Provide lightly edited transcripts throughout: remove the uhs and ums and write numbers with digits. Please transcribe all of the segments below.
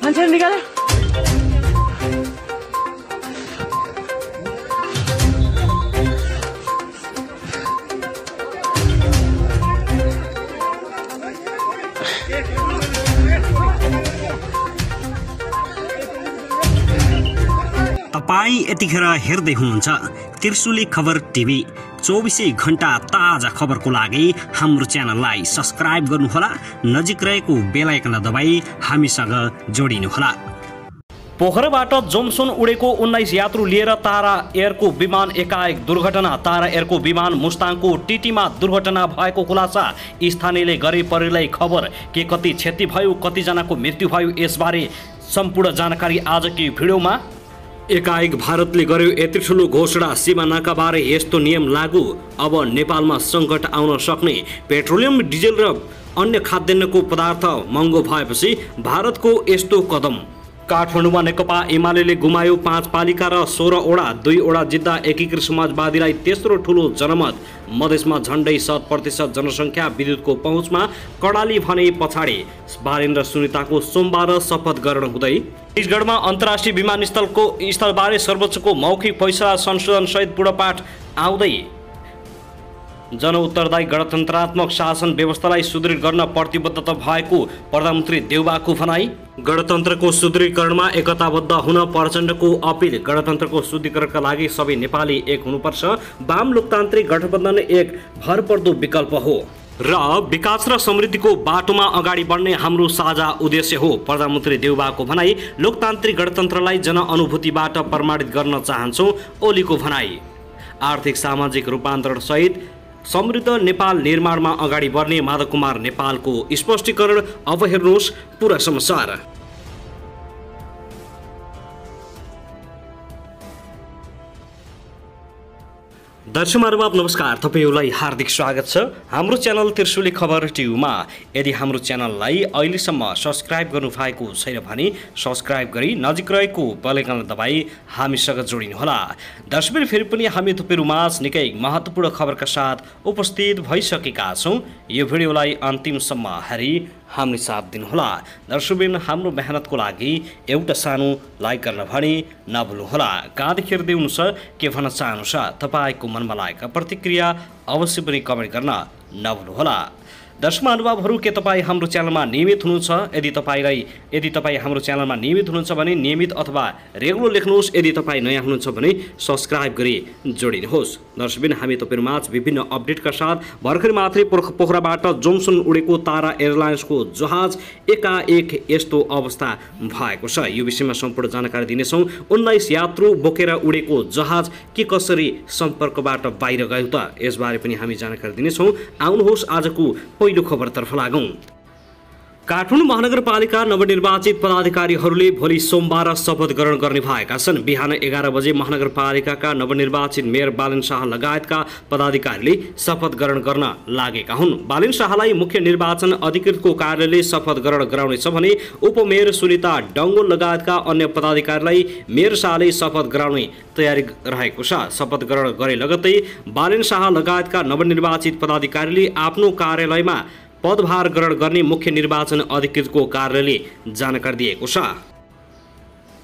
मान्छेहरू निकाले तपाईं यतिखेर हेर्दै हुनुहुन्छ त्रिशुली खबर टिभी। 24 घण्टा ताजा खबरको लागि हाम्रो च्यानललाई सब्स्क्राइब गर्नुहोला, नजिक रहेको बेल आइकनलाई दबाई हामीसँग जोडिनुहोला। पोखराबाट जोमसोन उडेको 19 यात्रु लिएर तारा एयरको विमान एकाएक दुर्घटना। तारा एयरको विमान मुस्ताङको टिटीमा दुर्घटना भएको खुलासा स्थानीयले गरे। परिलाई खबर के कति क्षति भयो, कतिजनाको मृत्यु भयो, यसबारे सम्पूर्ण जानकारी आजको भिडियोमा। एकाएक भारतले गर्यो यति ठुलो घोषणा, सीमा नाकाबारे यस्तो नियम लागू। अब नेपालमा सङ्कट आउन सक्ने पेट्रोलियम, डिजेल र अन्य खाद्यान्नको पदार्थ महँगो भएपछि भारतको यस्तो कदम। काठमाडौँमा नेकपा एमाले गुमायो 5 पालिका र 16 वडा, 2 वडा जित्दा एकीकृत समाजवादीलाई तेस्रो ठुलो जनमत। मधेसमा झण्डै 100% जनसङ्ख्या विद्युतको पहुँचमा, कर्णाली भने पछाडि। बारेन र सुनिताको सोमबार शपथ ग्रहण हुँदै। छत्तीसगढमा अन्तर्राष्ट्रिय विमानस्थलबारे सर्वोच्चको मौखिक फैसला संशोधन सहित पूर्णपाठ आउँदै। जनउत्तरदायी गणतन्त्रात्मक शासन व्यवस्थालाई सुदृढ गर्न प्रतिबद्धता भएको प्रधानमन्त्री देउबाको भनाई। गणतन्त्रको सुदृढीकरणमा एकताबद्ध हुन प्रचण्डको अपिल। गणतन्त्रको शुद्धिकरणका लागि सबै नेपाली एक हुनुपर्छ। वाम लोकतान्त्रिक गठबन्धन एक भरपर्दो विकल्प हो र विकास र समृद्धिको बाटोमा अगाडि बढ्ने हाम्रो साझा उद्देश्य हो, प्रधानमन्त्री देउबाको भनाई। लोकतान्त्रिक गणतन्त्रलाई जनअनुभूतिबाट प्रमाणित गर्न चाहन्छौँ, ओलीको भनाई। आर्थिक सामाजिक रूपान्तरण सहित समृद्ध नेपाल निर्माणमा अगाडि बढ्ने माधव कुमार नेपालको स्पष्टीकरण। अब हेर्नुहोस् पुरा समाचार। दर्शक महानुभाव नमस्कार, तपाईहरुलाई हार्दिक स्वागत छ हाम्रो च्यानल त्रिशुली खबर टिभीमा। यदि हाम्रो च्यानललाई अहिलेसम्म सब्स्क्राइब गर्नु भएको छैन भने सब्स्क्राइब गरी नजिक रहेको बेल आइकन दबाई हामीसँग जोडिनुहोला। दर्शकहरू, फेरि पनि हामी तपाईहरुमाझ निकै महत्त्वपूर्ण खबरका साथ उपस्थित भइसकेका छौं। यो भिडियोलाई अन्तिमसम्म हेरी हामीले साथ दिनुहोला। दर्शकबिन, हाम्रो मेहनतको लागि एउटा सानो लाइक गर्न भने नभुल्नुहोला। कहाँदेखि हेर्दै हुनुहुन्छ, के भन्न चाहनुहुन्छ, तपाईँको मनमा लागेका प्रतिक्रिया अवश्य पनि कमेन्ट गर्न नभुल्नुहोला। दर्शक महानुभावहरू, के तपाईँ हाम्रो च्यानलमा नियमित हुनुहुन्छ? यदि तपाईँ हाम्रो च्यानलमा नियमित हुनुहुन्छ भने नियमित अथवा रेगुलर लेख्नुहोस्। यदि तपाईँ नयाँ हुनुहुन्छ भने सब्स्क्राइब गरी जोडिनुहोस्। दर्शकबिन, हामी तपाईहरुमाझ विभिन्न अपडेटका साथ भर्खरै मात्रै पोखराबाट जोमसोन उडेको तारा एयरलाइन्सको जहाज एकाएक यस्तो अवस्था भएको छ। यो विषयमा सम्पूर्ण जानकारी दिनेछौँ। 19 यात्रु बोकेर उडेको जहाज के कसरी सम्पर्कबाट बाहिर गयो त, यसबारे पनि हामी जानकारी दिनेछौँ। आउनुहोस् आजको पहिलो खबरतर्फ लागौं। काठमाडौँ महानगरपालिका नवनिर्वाचित पदाधिकारीहरूले भोलि सोमबार शपथ ग्रहण गर्ने भएका छन्। बिहान 11 बजे महानगरपालिकाका नवनिर्वाचित मेयर बालेन शाह लगायतका पदाधिकारीले शपथ ग्रहण गर्न लागेका हुन्। बालेन शाहलाई मुख्य निर्वाचन अधिकृतको कार्यालयले शपथ ग्रहण गराउनेछ भने उपमेयर सुनिता डङ्गोल लगायतका अन्य पदाधिकारीलाई मेयर शाहले शपथ गराउने तयारी रहेको छ। शपथ ग्रहण गरे लगत्तै बालेन शाह लगायतका नवनिर्वाचित पदाधिकारीले आफ्नो कार्यालयमा पदभार ग्रहण गर्ने मुख्य निर्वाचन अधिकृतको कार्यालयले जानकारी दिएको छ।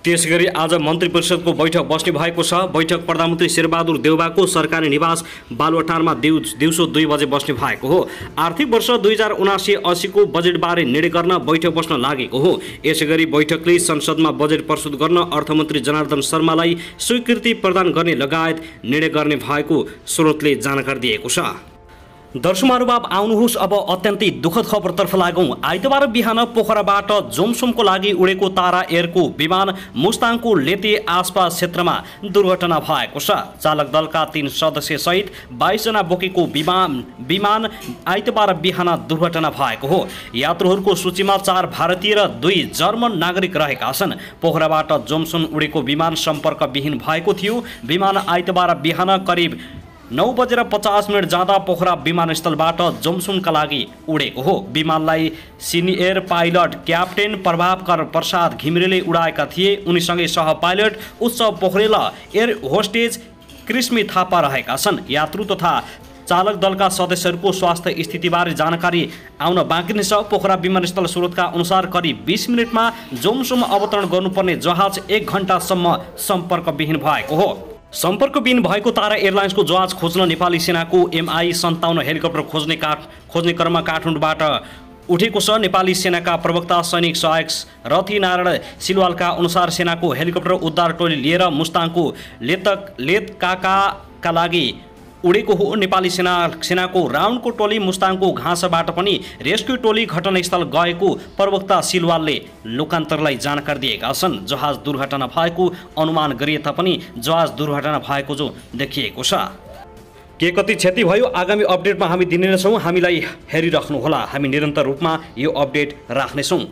त्यसैगरी आज मन्त्री परिषदको बैठक बस्ने भएको छ। बैठक प्रधानमन्त्री शेरबहादुर देउबाको सरकारी निवास बालुवाटारमा दिउँसो 2 बजे बस्ने भएको हो। आर्थिक वर्ष 2079-80 को बजेटबारे निर्णय गर्न बैठक बस्न लागेको हो। यसैगरी बैठकले संसदमा बजेट प्रस्तुत गर्न अर्थमन्त्री जनार्दन शर्मालाई स्वीकृति प्रदान गर्ने लगायत निर्णय गर्ने भएको स्रोतले जानकारी दिएको छ। दर्शक महानुभाव, आउनुहोस् अब अत्यन्तै दुःखद खबरतर्फ लागौं। आइतबार बिहान पोखराबाट जोमसोमको लागि उडेको तारा एयरको विमान मुस्ताङको लेते आसपास क्षेत्रमा दुर्घटना भएको छ। चालक दलका 3 सदस्य सहित 22 जना बोकेको विमान आइतबार बिहान दुर्घटना भएको हो। यात्रुहरूको सूचीमा 4 भारतीय र 2 जर्मन नागरिक रहेका छन्। पोखराबाट जोमसोन उडेको विमान सम्पर्कविहीन भएको थियो। विमान आइतबार बिहान करिब 9:50 जाँदा पोखरा विमानस्थलबाट जोमसोनका लागि उडेको हो। विमानलाई सिनियर पाइलट क्याप्टेन प्रभावकर प्रसाद घिमिरेले उडाएका थिए। उनीसँगै सह पाइलट उत्सव पोखरेल एयर होस्टेज कृष्मी थापा रहेका छन्। यात्रु तथा चालक दलका सदस्यहरूको स्वास्थ्य स्थितिबारे जानकारी आउन बाँकी नै छ। पोखरा विमानस्थल स्रोतका अनुसार करिब 20 मिनटमा जोमसोम अवतरण गर्नुपर्ने जहाज 1 घण्टासम्म सम्पर्कविहीन भएको हो। सम्पर्कविहीन भएको तारा एयरलाइन्सको जहाज खोज्न नेपाली सेनाको MI-57 हेलिकप्टर खोज्ने क्रममा काठमाडौँबाट उठेको छ। नेपाली सेनाका प्रवक्ता सैनिक सहायक रथी नारायण सिलवालका अनुसार सेनाको हेलिकप्टर उद्धार टोली लिएर मुस्ताङको लेतकाका लागि उडेको हो। नेपाली सेनाको राउन्डको टोली मुस्ताङको घाँसबाट पनि रेस्क्यु टोली घटनास्थल गएको प्रवक्ता सिलवालले लोकान्तरलाई जानकारी दिएका छन्। जहाज दुर्घटना भएको अनुमान गरिए तापनि जहाज दुर्घटना भएको जो देखिएको छ। के कति क्षति भयो आगामी अपडेटमा हामी दिने नै छौँ। हामीलाई हेरिराख्नुहोला। हामी निरन्तर रूपमा यो अपडेट राख्नेछौँ।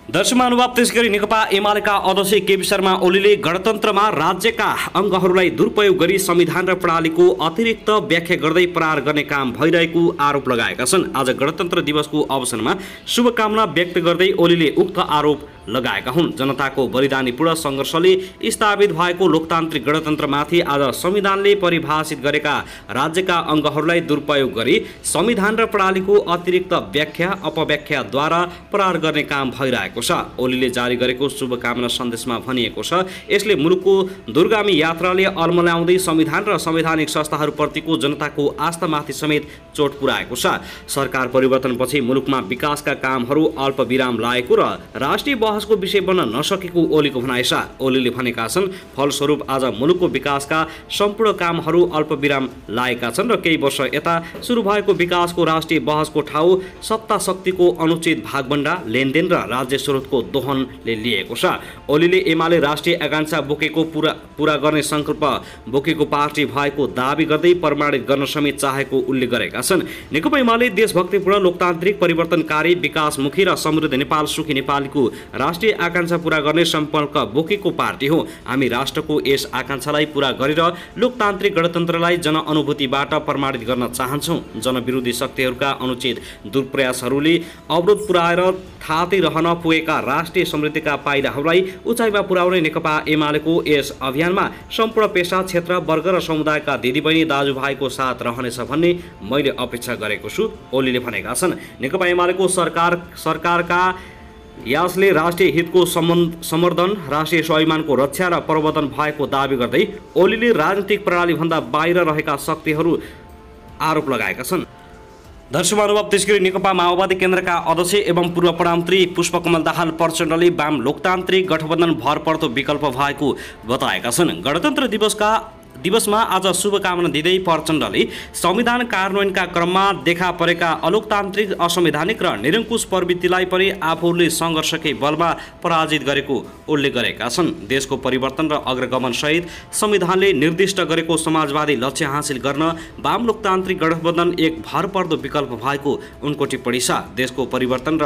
दर्शक महानुभाव, त्यसैगरी नेकपा एमालेका अध्यक्ष केपी शर्मा ओलीले गणतन्त्रमा राज्यका अङ्गहरूलाई दुरुपयोग गरी संविधान र प्रणालीको अतिरिक्त व्याख्या गर्दै प्रहार गर्ने काम भइरहेको आरोप लगाएका छन्। आज गणतन्त्र दिवसको अवसरमा शुभकामना व्यक्त गर्दै ओलीले उक्त आरोप लगाएका हुन्। जनताको बलिदानीपूर्ण सङ्घर्षले स्थापित भएको लोकतान्त्रिक गणतन्त्रमाथि आज संविधानले परिभाषित गरेका राज्यका अङ्गहरूलाई दुरुपयोग गरी संविधान र प्रणालीको अतिरिक्त व्याख्या अपव्याख्याद्वारा प्रहार गर्ने काम भइरहेको छ। ओलीले जारी गरेको शुभकामना सन्देशमा भनिएको छ, यसले मुलुकको दूरगामी यात्राले अल्मल्याउँदै संविधान र संवैधानिक संस्थाहरूप्रतिको जनताको आस्थामाथि समेत चोट पुर्याएको छ। सरकार परिवर्तनपछि मुलुकमा विकासका कामहरू अल्पविराम लागेको र राष्ट्रिय बहसको विषय बन्न नसकेको ओलीको भनाइ छ। ओलीले भनेका छन्, फलस्वरूप आज मुलुकको विकासका सम्पूर्ण कामहरू अल्पविराम लागेका छन् र केही वर्ष यता सुरु भएको विकासको राष्ट्रिय बहसको ठाउँ सत्ता शक्तिको अनुचित भागभण्डा, लेनदेन र राज्य स्रोतको दोहनले लिएको छ। ओलीले एमाले राष्ट्रिय आकांक्षा बोकेको पूरा गर्ने संकल्प बोकेको पार्टी भएको दावी गर्दै प्रमाणित गर्न समेत चाहेको उल्लेख गरेका छन्। नेकपा एमाले देशभक्तिपूर्ण लोकतान्त्रिक परिवर्तनकारी विकासमुखी र समृद्ध नेपाल सुखी नेपालको राष्ट्रिय आकांक्षा पूरा गर्ने सम्पर्क बोकेको पार्टी हो। हामी राष्ट्रको यस आकांक्षालाई पूरा गरेर लोकतान्त्रिक गणतन्त्रलाई जनअनुभूतिबाट प्रमाणित गर्न चाहन्छौँ। जनविरोधी शक्तिहरूका अनुचित दुर्प्रयासहरूले अवरोध पुर्याएर थाहै रहन पुगेका राष्ट्रिय समृद्धिका पाइलाहरूलाई उचाइमा पुर्याउने नेकपा एमालेको यस अभियानमा सम्पूर्ण पेशा, क्षेत्र, वर्ग र समुदायका दिदीबहिनी दाजुभाइको साथ रहनेछ भन्ने मैले अपेक्षा गरेको छु, ओलीले भनेका छन्। नेकपा एमालेको सरकारका यसले राष्ट्रिय हितको समर्थन, राष्ट्रिय स्वाभिमानको रक्षा र प्रवर्धन भएको दावी गर्दै ओलीले राजनीतिक प्रणालीभन्दा बाहिर रहेका शक्तिहरू आरोप लगाएका छन्। दर्शक महानुभाव, त्यसैगरी नेकपा माओवादी केन्द्रका अध्यक्ष एवं पूर्व प्रधानमन्त्री पुष्पकमल दाहाल प्रचण्डले वाम लोकतान्त्रिक गठबन्धन भरपर्दो विकल्प भएको बताएका छन्। गणतन्त्र दिवसमा आज शुभकामना दिँदै प्रचण्डले संविधान कार्यान्वयनका क्रममा देखा परेका अलोकतान्त्रिक, असंवैधानिक र निरङ्कुश प्रवृत्तिलाई पनि आफूले सङ्घर्षकै बलमा पराजित गरेको उल्लेख गरेका छन्। देशको परिवर्तन र अग्रगमन सहित संविधानले निर्दिष्ट गरेको समाजवादी लक्ष्य हासिल गर्न वाम लोकतान्त्रिक गठबन्धन एक भरपर्दो विकल्प भएको उनको टिप्पणी छ। देशको परिवर्तन र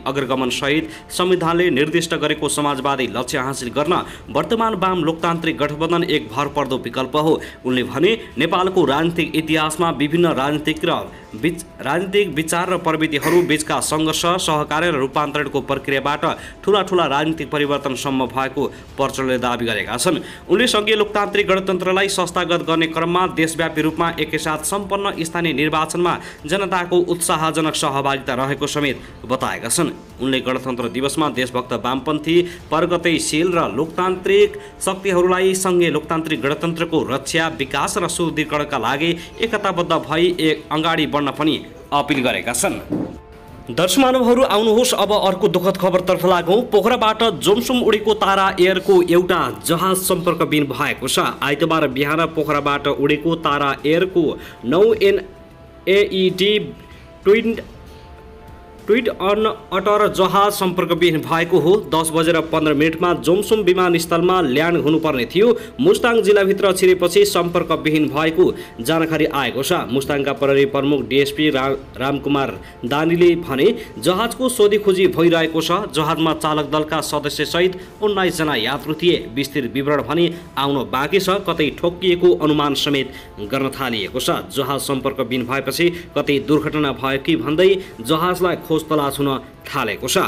अग्रगमन सहित संविधानले निर्दिष्ट गरेको समाजवादी लक्ष्य हासिल गर्न वर्तमान वाम लोकतान्त्रिक गठबन्धन एक भरपर्दो विकल्प हो। उनले भने, नेपालको राजनीतिक इतिहासमा विभिन्न राजनीतिक विचार र प्रवृत्तिहरू बीचका सङ्घर्ष, सहकार्य र रूपान्तरणको प्रक्रियाबाट ठूला राजनीतिक परिवर्तन सम्भव भएको प्रचण्डले दावी गरेका छन्। उनले सङ्घीय लोकतान्त्रिक गणतन्त्रलाई संस्थागत गर्ने क्रममा देशव्यापी रूपमा एकैसाथ सम्पन्न स्थानीय निर्वाचनमा जनताको उत्साहजनक सहभागिता रहेको समेत बताएका छन्। उनले गणतन्त्र दिवसमा देशभक्त वामपन्थी, प्रगतिशील र लोकतान्त्रिक शक्तिहरूलाई सङ्घीय लोकतान्त्रिक गणतन्त्रको रक्षा, विकास र सुदृढीकरणका लागि एकताबद्ध भई अगाडि बढ्न पनि अपिल गरेका छन्। दर्शक महानुभावहरू, आउनुहोस् अब अर्को दुःखद खबरतर्फ लागौँ। पोखराबाट जोमसोम उडेको तारा एयरको एउटा जहाज सम्पर्कविहीन भएको छ। आइतबार बिहान पोखराबाट उडेको तारा एयरको 9 NAED ट्विट अन अटर जहाज सम्पर्कविहीन भएको हो। 10:15 जोमसोम विमानस्थलमा ल्यान्ड हुनुपर्ने थियो। मुस्ताङ जिल्लाभित्र छिरेपछि सम्पर्कविहीन भएको जानकारी आएको छ। मुस्ताङका प्रहरी प्रमुख DSP रामकुमार दानीले भने, जहाजको सोधीखोजी भइरहेको छ। जहाजमा चालक दलका सदस्यसहित 19 जना यात्रु थिए। विस्तृत विवरण भने आउन बाँकी छ। कतै ठोक्किएको अनुमान समेत गर्न थालिएको छ। जहाज सम्पर्कविहीन भएपछि कतै दुर्घटना भयो कि भन्दै जहाजलाई खोज तलास हुन थालेको छ।